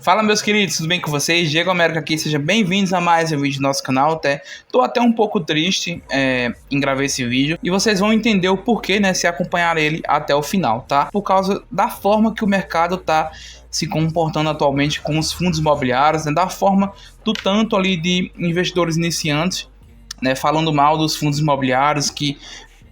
Fala, meus queridos, tudo bem com vocês? Diego América aqui, sejam bem-vindos a mais um vídeo do nosso canal. Tô até um pouco triste em gravar esse vídeo e vocês vão entender o porquê, né, se acompanhar ele até o final, tá? Por causa da forma que o mercado tá se comportando atualmente com os fundos imobiliários, né, da forma do tanto ali de investidores iniciantes, né, falando mal dos fundos imobiliários, que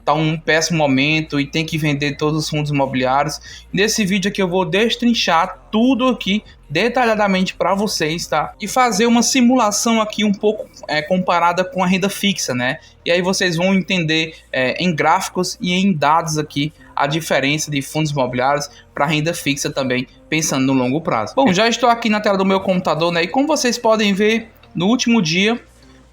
tá um péssimo momento e tem que vender todos os fundos imobiliários. Nesse vídeo aqui eu vou destrinchar tudo aqui detalhadamente para vocês, tá? E fazer uma simulação aqui um pouco comparada com a renda fixa, né? E aí vocês vão entender em gráficos e em dados aqui a diferença de fundos imobiliários para renda fixa também, pensando no longo prazo. Bom, já estou aqui na tela do meu computador, né? E como vocês podem ver, no último dia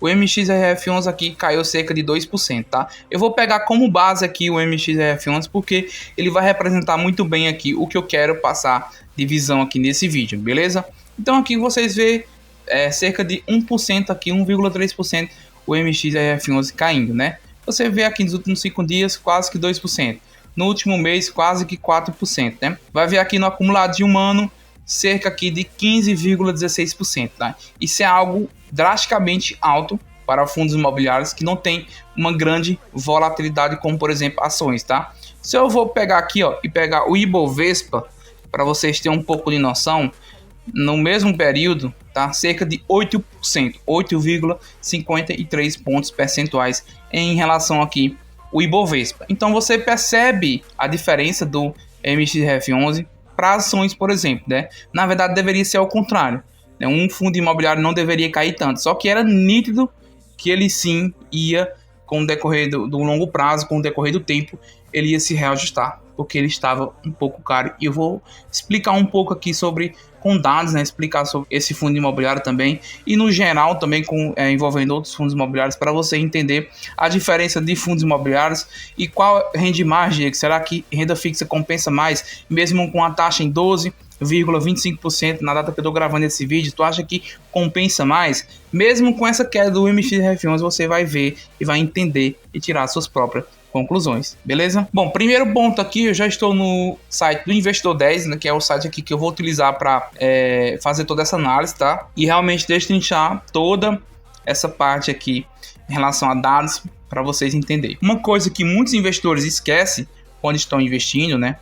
o MXRF11 aqui caiu cerca de 2%, tá? Eu vou pegar como base aqui o MXRF11 porque ele vai representar muito bem aqui o que eu quero passar de visão aqui nesse vídeo, beleza? Então aqui vocês vê cerca de 1% aqui, 1,3% o MXRF11 caindo, né? Você vê aqui nos últimos 5 dias quase que 2%. No último mês quase que 4%, né? Vai ver aqui no acumulado de um ano cerca aqui de 15,16%, tá? Isso é algo drasticamente alto para fundos imobiliários que não tem uma grande volatilidade como, por exemplo, ações, tá? Se eu vou pegar aqui, ó, e pegar o Ibovespa, para vocês terem um pouco de noção, no mesmo período, tá? Cerca de 8%, 8,53 pontos percentuais em relação aqui o Ibovespa. Então você percebe a diferença do MXRF11 para ações, por exemplo, né? Na verdade, deveria ser ao contrário, né? Um fundo imobiliário não deveria cair tanto, só que era nítido que ele sim ia, com o decorrer do longo prazo, com o decorrer do tempo, ele ia se reajustar, porque ele estava um pouco caro. E eu vou explicar um pouco aqui sobre, com dados, né? Explicar sobre esse fundo imobiliário também, e no geral também envolvendo outros fundos imobiliários, para você entender a diferença de fundos imobiliários e qual rende mais, Diego. Será que renda fixa compensa mais, mesmo com a taxa em 12,25% na data que eu estou gravando esse vídeo? Tu acha que compensa mais? Mesmo com essa queda do MXRF11, você vai ver e vai entender e tirar suas próprias conclusões, beleza? Bom, primeiro ponto aqui, eu já estou no site do Investidor 10, né, que é o site aqui que eu vou utilizar para fazer toda essa análise, tá? E realmente destrinchar toda essa parte aqui em relação a dados para vocês entenderem. Uma coisa que muitos investidores esquecem quando estão investindo, né,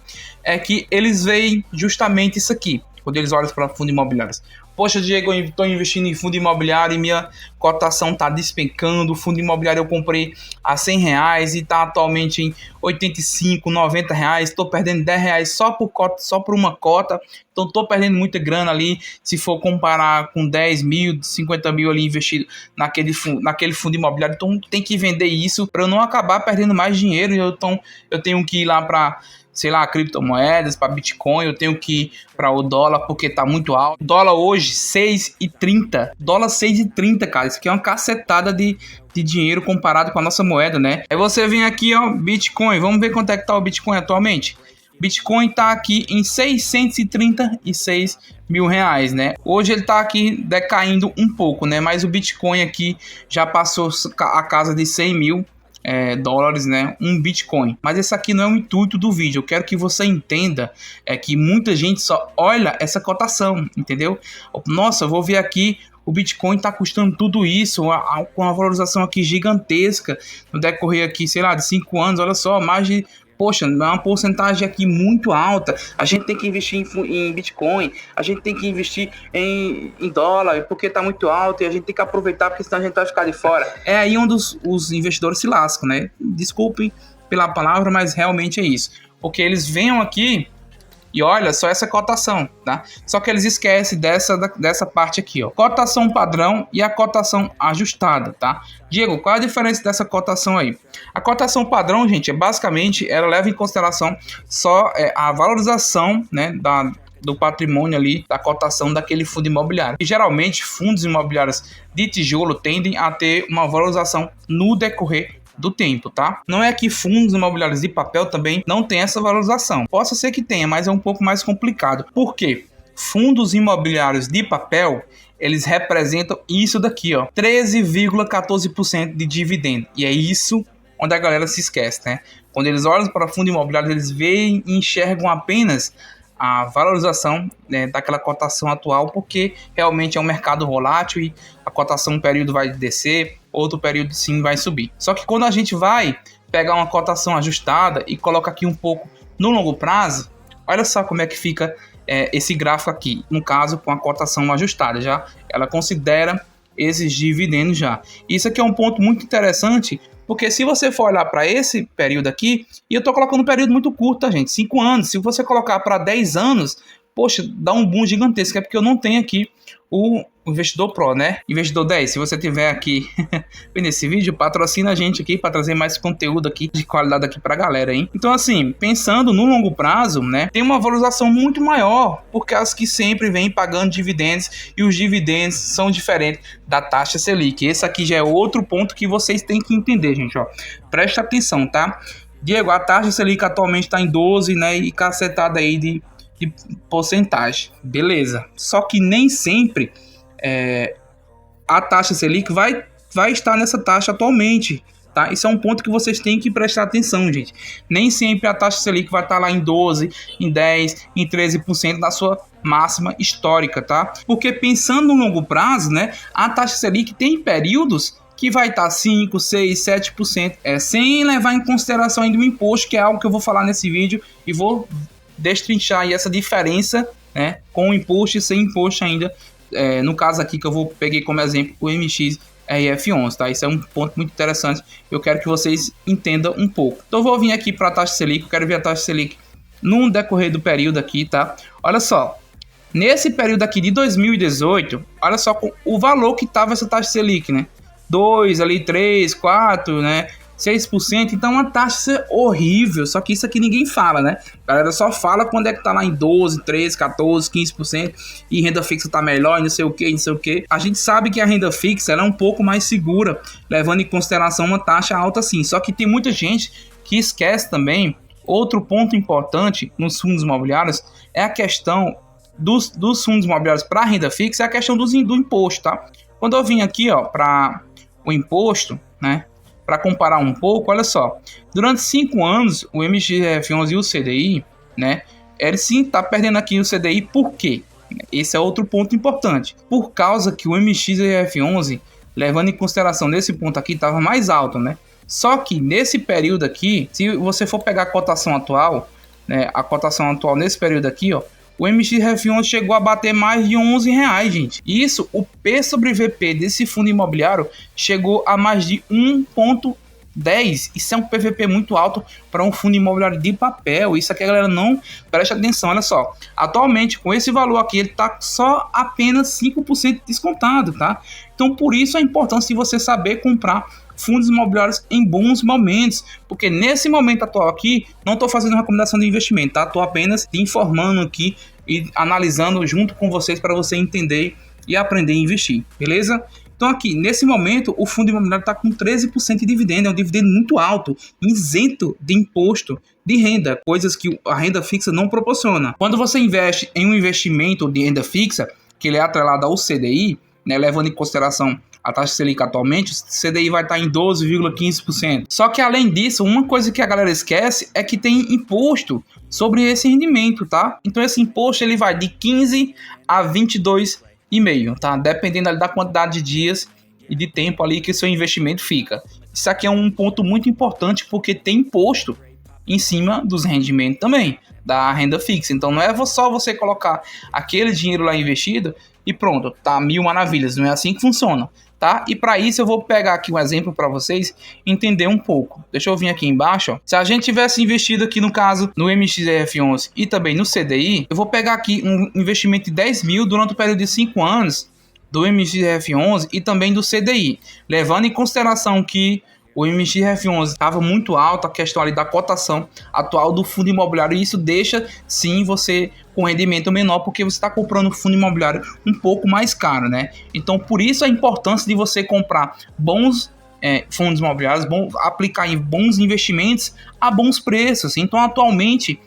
é que eles veem justamente isso aqui, quando eles olham para fundos imobiliários. Poxa, Diego, eu estou investindo em fundo imobiliário e minha cotação está despencando. O fundo imobiliário eu comprei a R$100 e está atualmente em R$85, R$90. Estou perdendo R$10 só por uma cota. Então estou perdendo muita grana ali, se for comparar com 10 mil, 50 mil ali investido naquele fundo imobiliário. Então tem que vender isso para eu não acabar perdendo mais dinheiro. Então eu tenho que ir lá para, sei lá, criptomoedas, para Bitcoin. Eu tenho que ir para o dólar porque tá muito alto. Dólar hoje 6,30. Dólar 6,30, cara. Isso aqui é uma cacetada de dinheiro comparado com a nossa moeda, né? Aí você vem aqui, ó, Bitcoin. Vamos ver quanto é que tá o Bitcoin atualmente. Bitcoin tá aqui em 636 mil reais, né? Hoje ele tá aqui decaindo um pouco, né? Mas o Bitcoin aqui já passou a casa de 100 mil dólares, né? Um Bitcoin. Mas esse aqui não é o intuito do vídeo. Eu quero que você entenda que muita gente só olha essa cotação, entendeu? Nossa, eu vou ver aqui, o Bitcoin tá custando tudo isso, com uma valorização aqui gigantesca no decorrer aqui, sei lá, de 5 anos. Olha só, mais de... Poxa, é uma porcentagem aqui muito alta. A gente tem que investir em Bitcoin, a gente tem que investir em dólar, porque tá muito alto, e a gente tem que aproveitar, porque senão a gente vai ficar de fora. É aí onde os investidores se lascam, né? Desculpem pela palavra, mas realmente é isso. Porque eles venham aqui e olha só essa cotação, tá? Só que eles esquecem dessa parte aqui, ó. Cotação padrão e a cotação ajustada, tá? Diego, qual é a diferença dessa cotação aí? A cotação padrão, gente, basicamente, ela leva em consideração só a valorização, né, do patrimônio ali, da cotação daquele fundo imobiliário. E geralmente, fundos imobiliários de tijolo tendem a ter uma valorização no decorrer do tempo, tá? Não é que fundos imobiliários de papel também não tem essa valorização. Possa ser que tenha, mas é um pouco mais complicado. Por quê? Fundos imobiliários de papel, eles representam isso daqui, ó, 13,14% de dividendo. E é isso onde a galera se esquece, né? Quando eles olham para fundo imobiliário, eles veem e enxergam apenas a valorização, né, daquela cotação atual, porque realmente é um mercado volátil e a cotação um período vai descer, outro período sim vai subir. Só que quando a gente vai pegar uma cotação ajustada e coloca aqui um pouco no longo prazo, olha só como é que fica esse gráfico aqui, no caso com a cotação ajustada, já ela considera esses dividendos já. Isso aqui é um ponto muito interessante, porque se você for olhar para esse período aqui, e eu estou colocando um período muito curto, tá, gente? 5 anos. Se você colocar para 10 anos, poxa, dá um boom gigantesco. É porque eu não tenho aqui o Investidor Pro, né? Investidor 10, se você tiver aqui vendo esse vídeo, patrocina a gente aqui para trazer mais conteúdo aqui de qualidade aqui para a galera, hein? Então, assim, pensando no longo prazo, né? Tem uma valorização muito maior, porque as que sempre vêm pagando dividendos e os dividendos são diferentes da taxa Selic. Esse aqui já é outro ponto que vocês têm que entender, gente, ó. Presta atenção, tá? Diego, a taxa Selic atualmente está em 12, né? E cacetada aí de porcentagem. Beleza. Só que nem sempre a taxa Selic vai estar nessa taxa atualmente, tá? Isso é um ponto que vocês têm que prestar atenção, gente. Nem sempre a taxa Selic vai estar lá em 12, em 10, em 13% da sua máxima histórica, tá? Porque pensando no longo prazo, né, a taxa Selic tem períodos que vai estar 5, 6, 7%, sem levar em consideração ainda o imposto, que é algo que eu vou falar nesse vídeo e vou destrinchar aí essa diferença, né, com imposto e sem imposto ainda. No caso aqui que eu peguei como exemplo o MXRF11, tá? Isso é um ponto muito interessante, eu quero que vocês entendam um pouco. Então eu vou vir aqui para a taxa Selic, eu quero ver a taxa Selic no decorrer do período aqui, tá? Olha só, nesse período aqui de 2018, olha só o valor que estava essa taxa Selic, né? 2, ali 3, 4, né? 6%, então uma taxa horrível, só que isso aqui ninguém fala, né? A galera só fala quando é que tá lá em 12, 13, 14, 15% e renda fixa tá melhor e não sei o que, não sei o que. A gente sabe que a renda fixa ela é um pouco mais segura, levando em consideração uma taxa alta sim, só que tem muita gente que esquece também. Outro ponto importante nos fundos imobiliários é a questão dos fundos imobiliários para renda fixa, é a questão do imposto, tá? Quando eu vim aqui, ó, para o imposto, né? Para comparar um pouco, olha só, durante 5 anos o MXRF11 e o CDI, né, ele sim está perdendo aqui o CDI, por quê? Esse é outro ponto importante, por causa que o MXRF11, levando em consideração nesse ponto aqui, estava mais alto, né? Só que nesse período aqui, se você for pegar a cotação atual, né, a cotação atual nesse período aqui, ó, o MXRF11 chegou a bater mais de R$11, gente. Isso, o P sobre VP desse fundo imobiliário chegou a mais de 1,10. Isso é um PVP muito alto para um fundo imobiliário de papel. Isso aqui a galera não presta atenção. Olha só, atualmente com esse valor aqui, ele está só apenas 5% descontado, tá? Então por isso a importância de você saber comprar fundos imobiliários em bons momentos, porque nesse momento atual aqui, não estou fazendo recomendação de investimento, tá? Estou apenas informando aqui e analisando junto com vocês para você entender e aprender a investir, beleza? Então aqui, nesse momento, o fundo imobiliário está com 13% de dividendo, é um dividendo muito alto, isento de imposto de renda, coisas que a renda fixa não proporciona. Quando você investe em um investimento de renda fixa, que ele é atrelado ao CDI, né, levando em consideração a taxa Selic atualmente, o CDI vai estar em 12,15%. Só que além disso, uma coisa que a galera esquece é que tem imposto sobre esse rendimento, tá? Então esse imposto ele vai de 15 a 22,5%, tá? Dependendo ali da quantidade de dias e de tempo ali que seu investimento fica. Isso aqui é um ponto muito importante porque tem imposto em cima dos rendimentos também, da renda fixa. Então não é só você colocar aquele dinheiro lá investido e pronto, tá mil maravilhas, não é assim que funciona, tá? E para isso eu vou pegar aqui um exemplo para vocês entender um pouco. Deixa eu vir aqui embaixo, ó. Se a gente tivesse investido aqui no caso no MXRF11 e também no CDI, eu vou pegar aqui um investimento de 10 mil durante o período de 5 anos do MXRF11 e também do CDI, levando em consideração que o MXRF11 estava muito alto, a questão ali da cotação atual do fundo imobiliário, e isso deixa sim você com rendimento menor, porque você está comprando um fundo imobiliário um pouco mais caro, né? Então por isso a importância de você comprar bons fundos imobiliários, aplicar em bons investimentos a bons preços. Então atualmente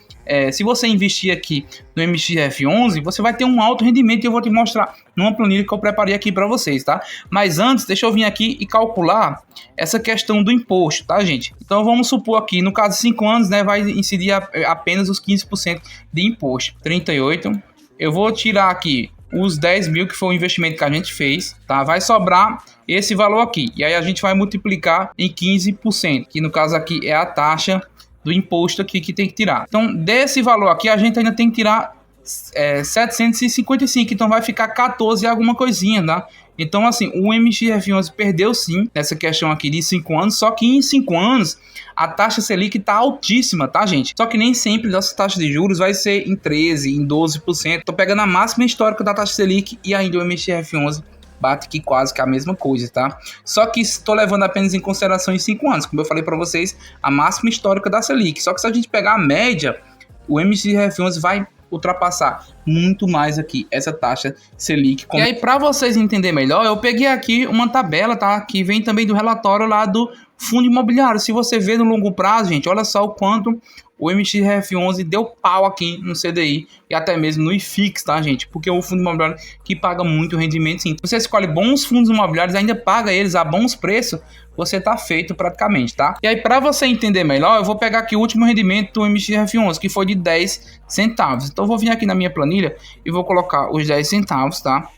se você investir aqui no MXF11, você vai ter um alto rendimento e eu vou te mostrar numa planilha que eu preparei aqui para vocês, tá? Mas antes, deixa eu vir aqui e calcular essa questão do imposto, tá, gente? Então vamos supor aqui, no caso de 5 anos, né, vai incidir apenas os 15% de imposto. 38, eu vou tirar aqui os 10 mil que foi o investimento que a gente fez, tá? Vai sobrar esse valor aqui, e aí a gente vai multiplicar em 15%, que no caso aqui é a taxa do imposto aqui que tem que tirar. Então, desse valor aqui, a gente ainda tem que tirar 755, então vai ficar 14 e alguma coisinha, tá? Então, assim, o MXF11 perdeu sim nessa questão aqui de 5 anos, só que em 5 anos a taxa Selic tá altíssima, tá, gente? Só que nem sempre nossa taxa de juros vai ser em 13%, em 12%. Tô pegando a máxima histórica da taxa Selic e ainda o MXF11 bate aqui quase que a mesma coisa, tá? Só que estou levando apenas em consideração em 5 anos, como eu falei para vocês, a máxima histórica da Selic. Só que se a gente pegar a média, o MXF11 vai ultrapassar muito mais aqui essa taxa Selic. E aí, para vocês entenderem melhor, eu peguei aqui uma tabela, tá? Que vem também do relatório lá do fundo imobiliário. Se você vê no longo prazo, gente, olha só o quanto o MXF11 deu pau aqui no CDI e até mesmo no IFIX, tá, gente? Porque é o fundo imobiliário que paga muito rendimento, sim. Você escolhe bons fundos imobiliários, ainda paga eles a bons preços, você tá feito praticamente, tá? E aí, para você entender melhor, eu vou pegar aqui o último rendimento do MXF11, que foi de 10 centavos. Então, eu vou vir aqui na minha planilha e vou colocar os 10 centavos, tá?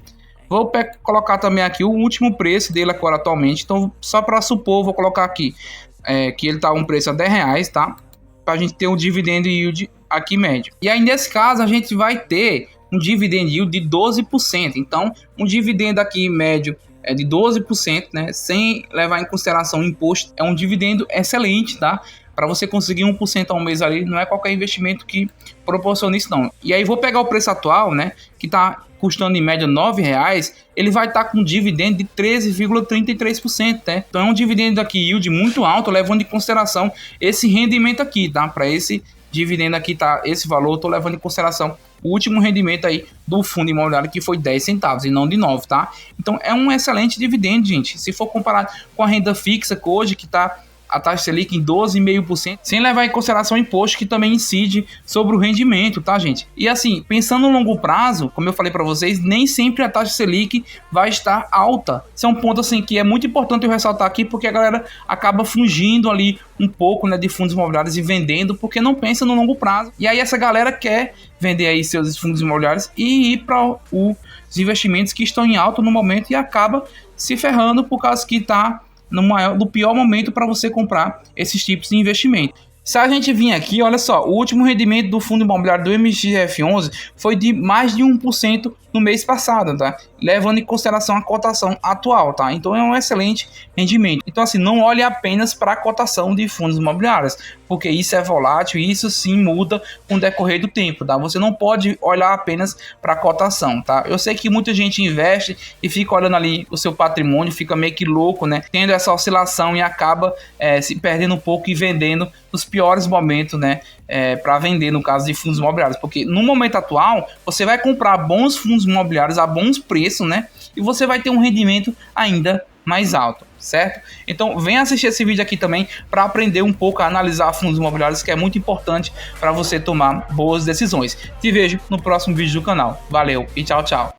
Vou colocar também aqui o último preço dele agora atualmente. Então, só para supor, vou colocar aqui que ele tá um preço a R$10, tá? Para a gente ter um dividend yield aqui médio. E aí, nesse caso, a gente vai ter um dividend yield de 12%. Então, um dividendo aqui médio é de 12%, né? Sem levar em consideração o imposto, é um dividendo excelente, tá? Para você conseguir 1% ao mês ali, não é qualquer investimento que proporciona isso, não. E aí, vou pegar o preço atual, né? Que tá custando em média R$9, ele vai estar com um dividendo de 13,33%, né? Então é um dividendo aqui yield muito alto, levando em consideração esse rendimento aqui, tá? Para esse dividendo aqui, tá? Esse valor, eu tô levando em consideração o último rendimento aí do fundo imobiliário, que foi 10 centavos e não de 9, tá? Então é um excelente dividendo, gente. Se for comparar com a renda fixa, que hoje que tá a taxa Selic em 12,5%, sem levar em consideração o imposto que também incide sobre o rendimento, tá, gente? E assim, pensando no longo prazo, como eu falei para vocês, nem sempre a taxa Selic vai estar alta. Isso é um ponto assim que é muito importante eu ressaltar aqui, porque a galera acaba fugindo ali um pouco, né, de fundos imobiliários e vendendo, porque não pensa no longo prazo. E aí essa galera quer vender aí seus fundos imobiliários e ir para os investimentos que estão em alta no momento e acaba se ferrando por causa que tá no pior momento para você comprar esses tipos de investimento. Se a gente vir aqui, olha só, o último rendimento do fundo imobiliário do MXF11 foi de mais de 1% no mês passado, tá? Levando em consideração a cotação atual, tá? Então é um excelente rendimento. Então assim, não olhe apenas para a cotação de fundos imobiliários, porque isso é volátil e isso sim muda com o decorrer do tempo, tá? Você não pode olhar apenas para a cotação, tá? Eu sei que muita gente investe e fica olhando ali o seu patrimônio, fica meio que louco, né? Tendo essa oscilação e acaba se perdendo um pouco e vendendo nos piores momentos, né? Para vender no caso de fundos imobiliários, porque no momento atual você vai comprar bons fundos imobiliários a bons preços, né? E você vai ter um rendimento ainda mais alto, certo? Então vem assistir esse vídeo aqui também para aprender um pouco a analisar fundos imobiliários, que é muito importante para você tomar boas decisões. Te vejo no próximo vídeo do canal. Valeu e tchau, tchau.